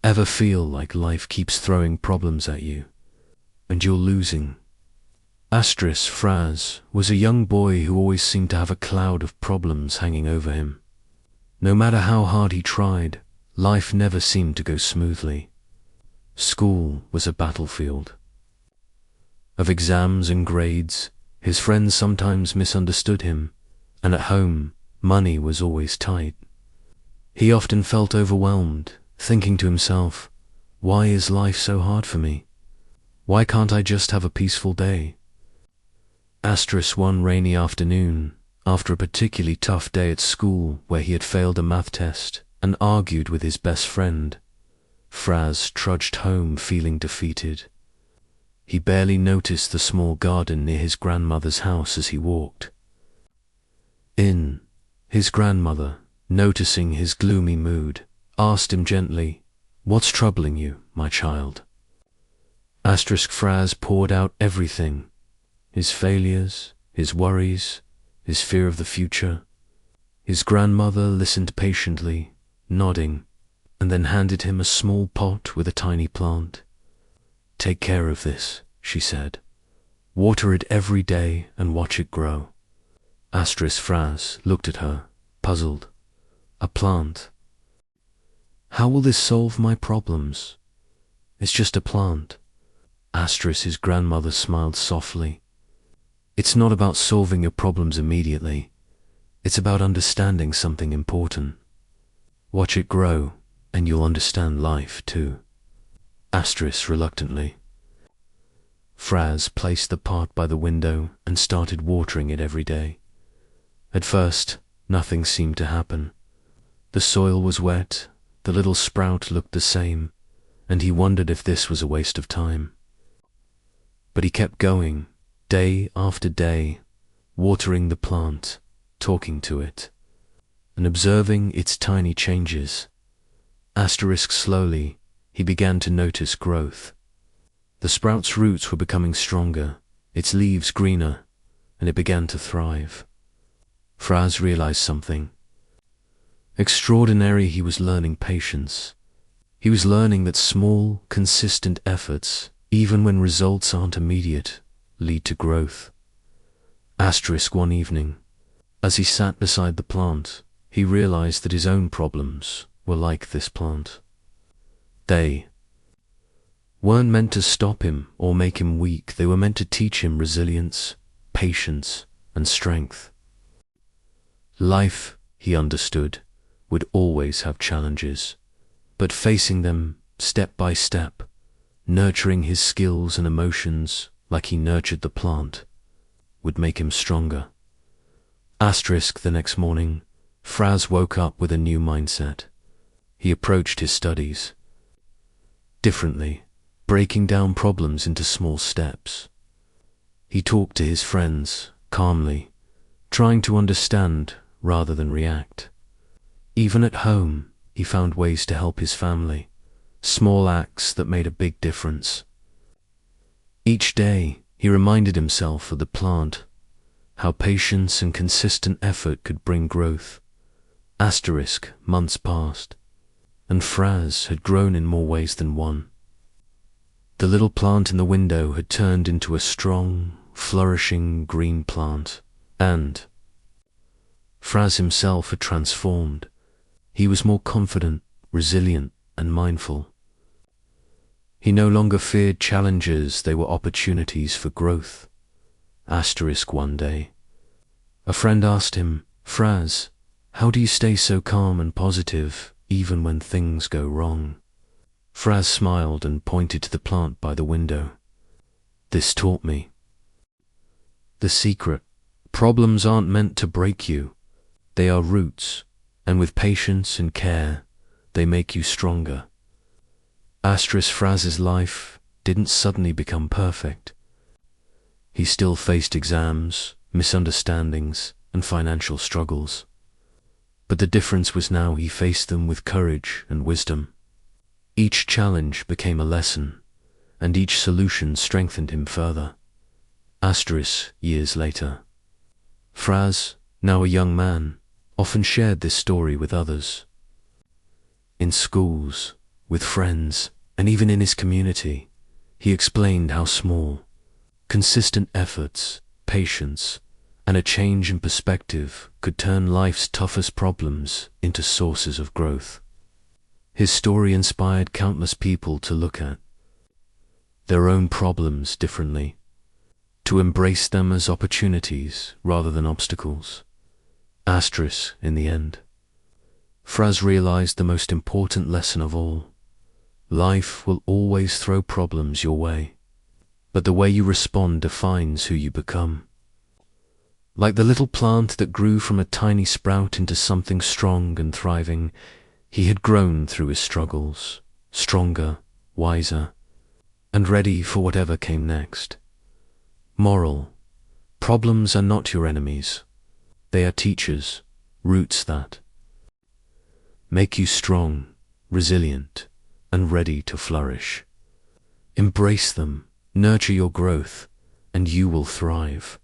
Ever feel like life keeps throwing problems at you, and you're losing? Fraz was a young boy who always seemed to have a cloud of problems hanging over him. No matter how hard he tried, life never seemed to go smoothly. School was a battlefield of exams and grades. His friends sometimes misunderstood him, and at home, money was always tight. He often felt overwhelmed, thinking to himself, why is life so hard for me? Why can't I just have a peaceful day? One rainy afternoon, after a particularly tough day at school where he had failed a math test and argued with his best friend, Fraz trudged home feeling defeated. He barely noticed the small garden near his grandmother's house as he walked in. His grandmother, noticing his gloomy mood, asked him gently, "What's troubling you, my child?" Fraz poured out everything: his failures, his worries, his fear of the future. His grandmother listened patiently, nodding, and then handed him a small pot with a tiny plant. "Take care of this," she said. "Water it every day and watch it grow." Fraz looked at her, puzzled. "A plant? How will this solve my problems?" "It's just a plant." His grandmother smiled softly. "It's not about solving your problems immediately. It's about understanding something important. Watch it grow, and you'll understand life too." Reluctantly. Fraz placed the pot by the window and started watering it every day. At first, nothing seemed to happen. The soil was wet, the little sprout looked the same, and he wondered if this was a waste of time. But he kept going, day after day, watering the plant, talking to it, and observing its tiny changes. Slowly, he began to notice growth. The sprout's roots were becoming stronger, its leaves greener, and it began to thrive. Fraz realized something extraordinary. He was learning patience. He was learning that small, consistent efforts, even when results aren't immediate, lead to growth. One evening, as he sat beside the plant, he realized that his own problems were like this plant. They weren't meant to stop him or make him weak. They were meant to teach him resilience, patience, and strength. Life, he understood, would always have challenges, but facing them step by step, nurturing his skills and emotions like he nurtured the plant, would make him stronger. The next morning, Fraz woke up with a new mindset. He approached his studies differently, breaking down problems into small steps. He talked to his friends calmly, trying to understand rather than react. Even at home, he found ways to help his family, small acts that made a big difference. Each day, he reminded himself of the plant, how patience and consistent effort could bring growth. Months passed, and Fraz had grown in more ways than one. The little plant in the window had turned into a strong, flourishing green plant, and Fraz himself had transformed. He was more confident, resilient, and mindful. He no longer feared challenges, they were opportunities for growth. One day, a friend asked him, "Fraz, how do you stay so calm and positive even when things go wrong?" Fraz smiled and pointed to the plant by the window. "This taught me the secret. Problems aren't meant to break you. They are roots, and with patience and care, they make you stronger." Fraz's life didn't suddenly become perfect. He still faced exams, misunderstandings, and financial struggles. But the difference was now he faced them with courage and wisdom. Each challenge became a lesson, and each solution strengthened him further. Years later, Fraz, now a young man, often shared this story with others. In schools, with friends, and even in his community. He explained how small, consistent efforts, patience, and a change in perspective could turn life's toughest problems into sources of growth. His story inspired countless people to look at their own problems differently, to embrace them as opportunities rather than obstacles. In the end, Fraz realized the most important lesson of all. Life will always throw problems your way, but the way you respond defines who you become. Like the little plant that grew from a tiny sprout into something strong and thriving, he had grown through his struggles, stronger, wiser, and ready for whatever came next. Moral: problems are not your enemies. They are teachers, roots that make you strong, resilient, and ready to flourish. Embrace them, nurture your growth, and you will thrive.